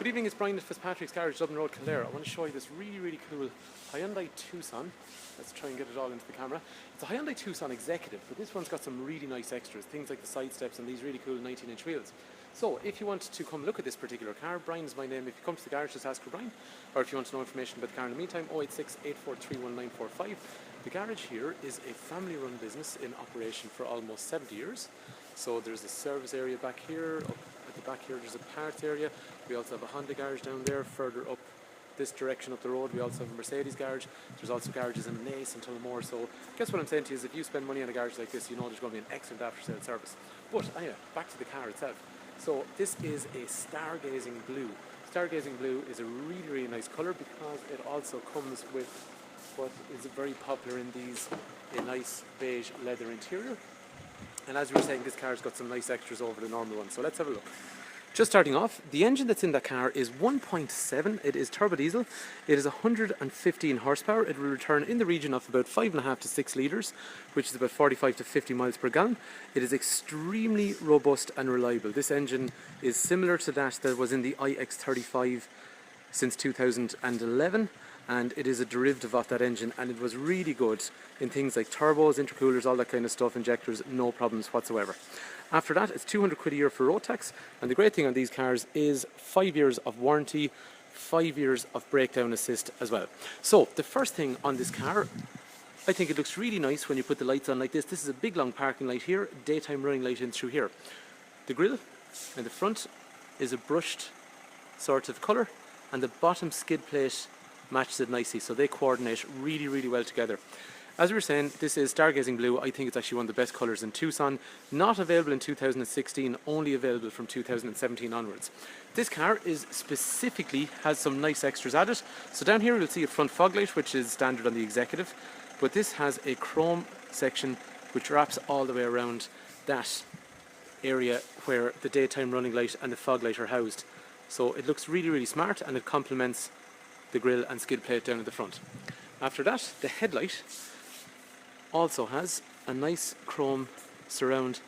Good evening, it's Brian at Fitzpatrick's Garage, Dublin Road, Kildare. I want to show you this really cool Hyundai Tucson. Let's try and get it all into the camera. It's a Hyundai Tucson Executive, but this one's got some really nice extras, things like the side steps and these really cool 19-inch wheels. So if you want to come look at this particular car, Brian is my name. If you come to the garage, just ask for Brian. Or if you want to know information about the car in the meantime, 086 843 1945. The garage here is a family-run business in operation for almost 70 years. So there's a service area back here. Up at the back here there's a parts area. We also have a Honda garage down there. Further up this direction up the road we also have a Mercedes garage. There's also garages in Naas and Tullamore. So guess what I'm saying to you is if you spend money on a garage like this, you know there's going to be an excellent after-sale service. But anyway, back to the car itself. So this is a stargazing blue. Stargazing blue is a really nice colour because it also comes with what is very popular in these, a nice beige leather interior. And as we were saying, this car's got some nice extras over the normal one. So let's have a look. Just starting off, the engine that's in that car is 1.7. It is turbo diesel. It is 115 horsepower. It will return in the region of about 5.5 to 6 litres, which is about 45 to 50 miles per gallon. It is extremely robust and reliable. This engine is similar to that was in the iX35 since 2011. And it is a derivative of that engine, and it was really good in things like turbos, intercoolers, all that kind of stuff, injectors, no problems whatsoever. After that, it's 200 quid a year for road tax, and the great thing on these cars is 5 years of warranty, 5 years of breakdown assist as well. So the first thing on this car, I think it looks really nice when you put the lights on like this. This is a big long parking light here, daytime running light in through here. The grille in the front is a brushed sort of colour, and the bottom skid plate matches it nicely, so they coordinate really well together. As we were saying, this is stargazing blue. I think it's actually one of the best colours in Tucson. Not available in 2016, only available from 2017 onwards. This car is specifically has some nice extras added. So down here you'll see a front fog light, which is standard on the Executive, but this has a chrome section which wraps all the way around that area where the daytime running light and the fog light are housed. So it looks really smart, and it complements the grille and skid plate down at the front. After that, the headlight also has a nice chrome surround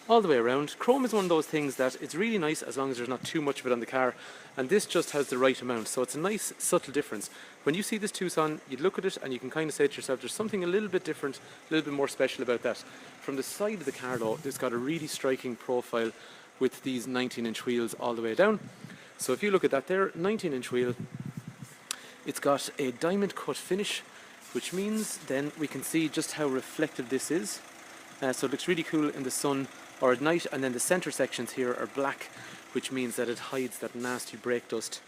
all the way around. Chrome is one of those things that it's really nice as long as there's not too much of it on the car, and this just has the right amount, so it's a nice subtle difference. When you see this Tucson, you look at it and you can kind of say to yourself there's something a little bit different, a little bit more special about that. From the side of the car though, it's got a really striking profile with these 19-inch wheels all the way down. So if you look at that there, 19-inch wheel, it's got a diamond cut finish, which means then we can see just how reflective this is. So it looks really cool in the sun or at night, and then the center sections here are black, which means that it hides that nasty brake dust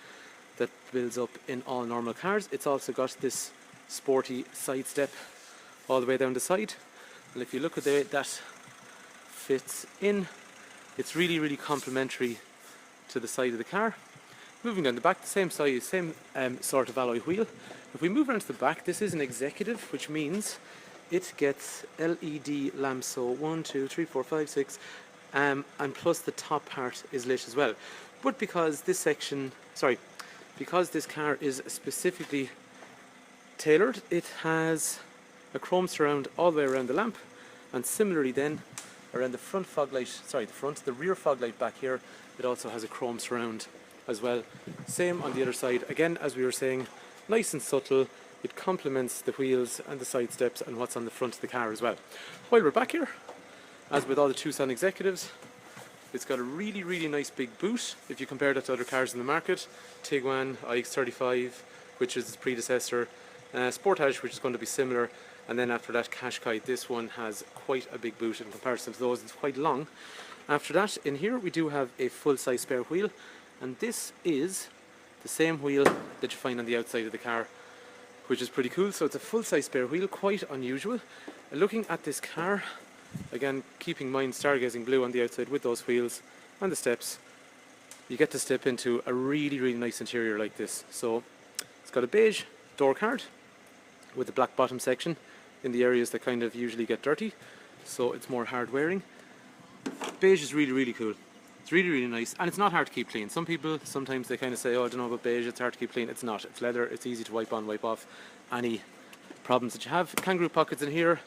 that builds up in all normal cars. It's also got this sporty side step all the way down the side, and if you look at the way that fits in, it's really complementary to the side of the car. Moving down the back, the same size, same sort of alloy wheel. If we move around to the back, this is an Executive, which means it gets LED lamps, so 1, 2, 3, 4, 5, 6, and plus the top part is lit as well. But because this because this car is specifically tailored, it has a chrome surround all the way around the lamp, and similarly then around the front fog light, the rear fog light back here, it also has a chrome surround as well. Same on the other side, again as we were saying, nice and subtle. It complements the wheels and the side steps and what's on the front of the car as well. While we're back here, as with all the Tucson Executives, it's got a really nice big boot if you compare that to other cars in the market. Tiguan, iX35, which is its predecessor, Sportage, which is going to be similar, and then after that Qashqai. This one has quite a big boot in comparison to those. It's quite long. After that, in here we do have a full-size spare wheel, and this is the same wheel that you find on the outside of the car, which is pretty cool. So it's a full-size spare wheel, quite unusual. Looking at this car, again keeping in mind stargazing blue on the outside with those wheels and the steps, you get to step into a really nice interior like this. So it's got a beige door card with a black bottom section in the areas that kind of usually get dirty, so it's more hard wearing. Beige is really cool. It's really nice, and it's not hard to keep clean. Some people, sometimes they kind of say, oh, I don't know about beige, it's hard to keep clean. It's not. It's leather, it's easy to wipe on, wipe off any problems that you have. Kangaroo pockets in here,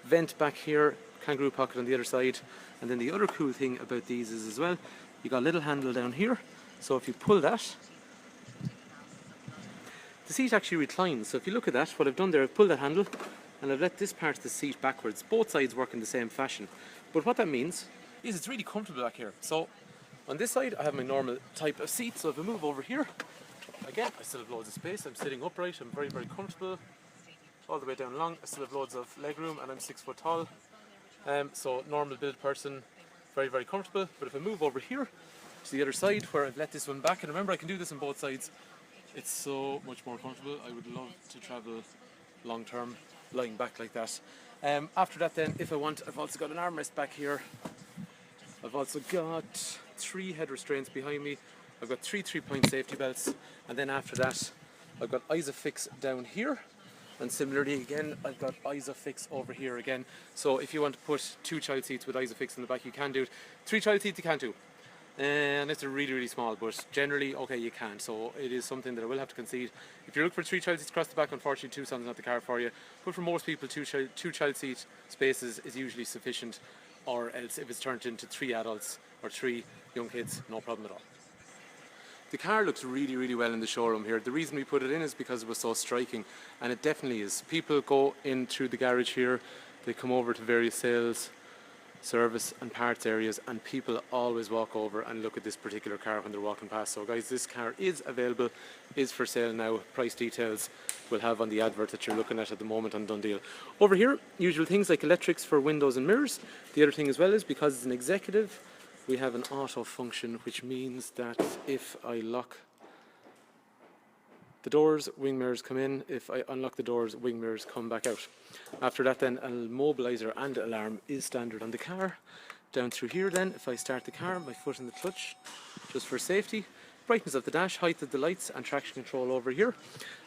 vent back here, kangaroo pocket on the other side. And then the other cool thing about these is as well, you got a little handle down here, so if you pull that, the seat actually reclines. So if you look at that, what I've done there, I've pulled that handle and I've let this part of the seat backwards. Both sides work in the same fashion. But what that means is it's really comfortable back here. So on this side I have my normal type of seat, so if I move over here, again I still have loads of space. I'm sitting upright, I'm very, very comfortable. All the way down long, I still have loads of leg room and I'm 6 foot tall. So normal build person, very, very comfortable. But if I move over here to the other side where I've let this one back, and remember I can do this on both sides, it's so much more comfortable. I would love to travel long term lying back like that. After that then, if I want, I've also got an armrest back here. I've also got 3 head restraints behind me. I've got 3 3-point safety belts, and then after that I've got Isofix down here. And similarly again, I've got Isofix over here again. So if you want to put 2 child seats with Isofix in the back, you can do it. 3 child seats you can't do. And it's really, really small, but generally, okay, you can. So it is something that I will have to concede. If you're looking for 3 child seats across the back, unfortunately Tucson's not the car for you. But for most people, 2 child seat spaces is usually sufficient, or else if it's turned into 3 adults or 3 young kids, no problem at all. The car looks really, really well in the showroom here. The reason we put it in is because it was so striking, and it definitely is. People go in through the garage here, they come over to various sales, service and parts areas, and people always walk over and look at this particular car when they're walking past. So guys, this car is available, is for sale now. Price details we'll have on the advert that you're looking at the moment on Done Deal. Over here, usual things like electrics for windows and mirrors. The other thing as well is, because it's an executive, we have an auto function, which means that if I lock the doors, wing mirrors come in. If I unlock the doors, wing mirrors come back out. After that then, an immobiliser and alarm is standard on the car. Down through here then, if I start the car, my foot in the clutch, just for safety. Brightness of the dash, height of the lights, and traction control over here.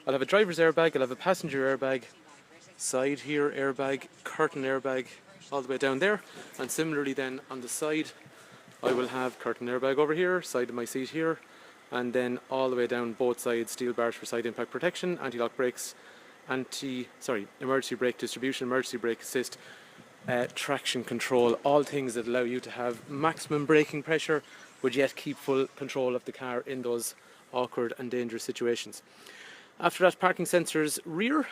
I'll have a driver's airbag, I'll have a passenger airbag, side here airbag, curtain airbag, all the way down there. And similarly then, on the side, I will have curtain airbag over here, side of my seat here, and then all the way down both sides, steel bars for side impact protection, anti-lock brakes, emergency brake distribution, emergency brake assist, traction control, all things that allow you to have maximum braking pressure, but yet keep full control of the car in those awkward and dangerous situations. After that, parking sensors rear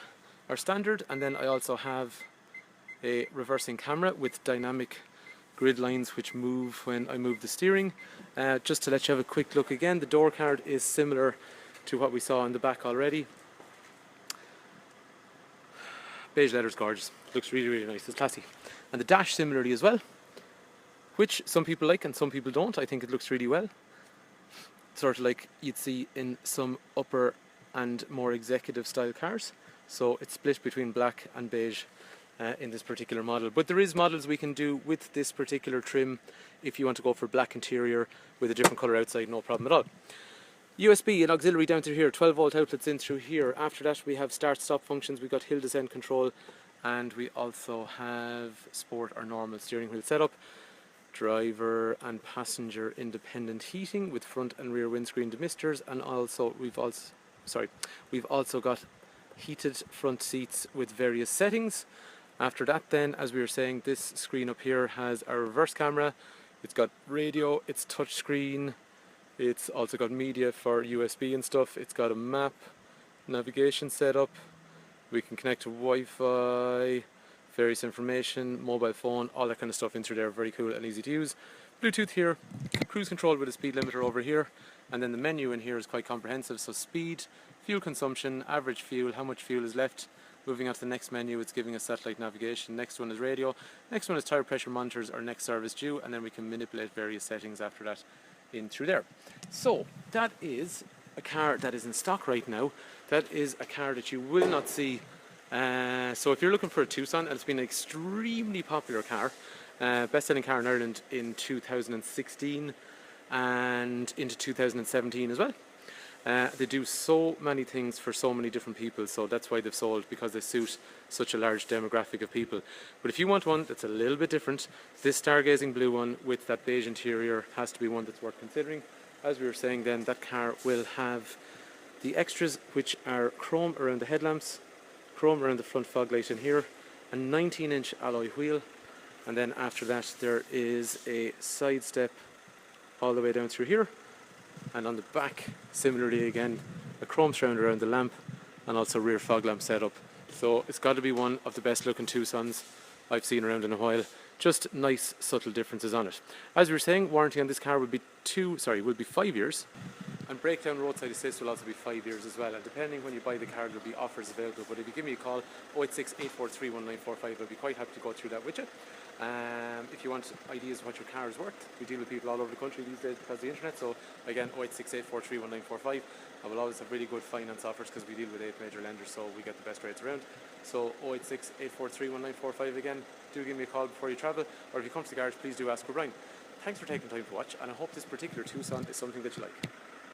are standard, and then I also have a reversing camera with dynamic grid lines which move when I move the steering. Just to let you have a quick look again, the door card is similar to what we saw in the back already. Beige letter's gorgeous, looks really, really nice, it's classy. And the dash similarly as well, which some people like and some people don't. I think it looks really well, sort of like you'd see in some upper and more executive style cars. So it's split between black and beige in this particular model, but there is models we can do with this particular trim if you want to go for black interior with a different colour outside, no problem at all. USB and auxiliary down through here, 12 volt outlets in through here. After that we have start stop functions, we've got hill descent control, and we also have sport or normal steering wheel setup, driver and passenger independent heating with front and rear windscreen demisters, and also we've also got heated front seats with various settings. After that then, as we were saying, this screen up here has a reverse camera, it's got radio, it's touch screen, it's also got media for USB and stuff, it's got a map, navigation setup, we can connect to Wi-Fi, various information, mobile phone, all that kind of stuff in through there, very cool and easy to use. Bluetooth here, cruise control with a speed limiter over here, and then the menu in here is quite comprehensive, so speed, fuel consumption, average fuel, how much fuel is left. Moving on to the next menu, it's giving us satellite navigation. Next one is radio. Next one is tire pressure monitors or next service due, and then we can manipulate various settings after that in through there. So that is a car that is in stock right now. That is a car that you will not see. So if you're looking for a Tucson, and it's been an extremely popular car, best-selling car in Ireland in 2016 and into 2017 as well. They do so many things for so many different people, so that's why they've sold, because they suit such a large demographic of people. But if you want one that's a little bit different, this stargazing blue one with that beige interior has to be one that's worth considering. As we were saying then, that car will have the extras, which are chrome around the headlamps, chrome around the front fog light in here, a 19-inch alloy wheel, and then after that there is a side step all the way down through here. And on the back, similarly again, a chrome surround around the lamp, and also rear fog lamp setup. So it's got to be one of the best looking Tucsons I've seen around in a while. Just nice subtle differences on it. As we were saying, warranty on this car would be 5 years. And breakdown roadside assist will also be 5 years as well. And depending when you buy the car, there'll be offers available. But if you give me a call, 086 843 1945, I'll be quite happy to go through that with you. If you want ideas of what your car is worth, we deal with people all over the country these days because of the internet. So again, 086 843 1945. I will always have really good finance offers because we deal with 8 major lenders, so we get the best rates around. So 086 843 1945 again. Do give me a call before you travel, or if you come to the garage, please do ask for Brian. Thanks for taking time to watch, and I hope this particular Tucson is something that you like.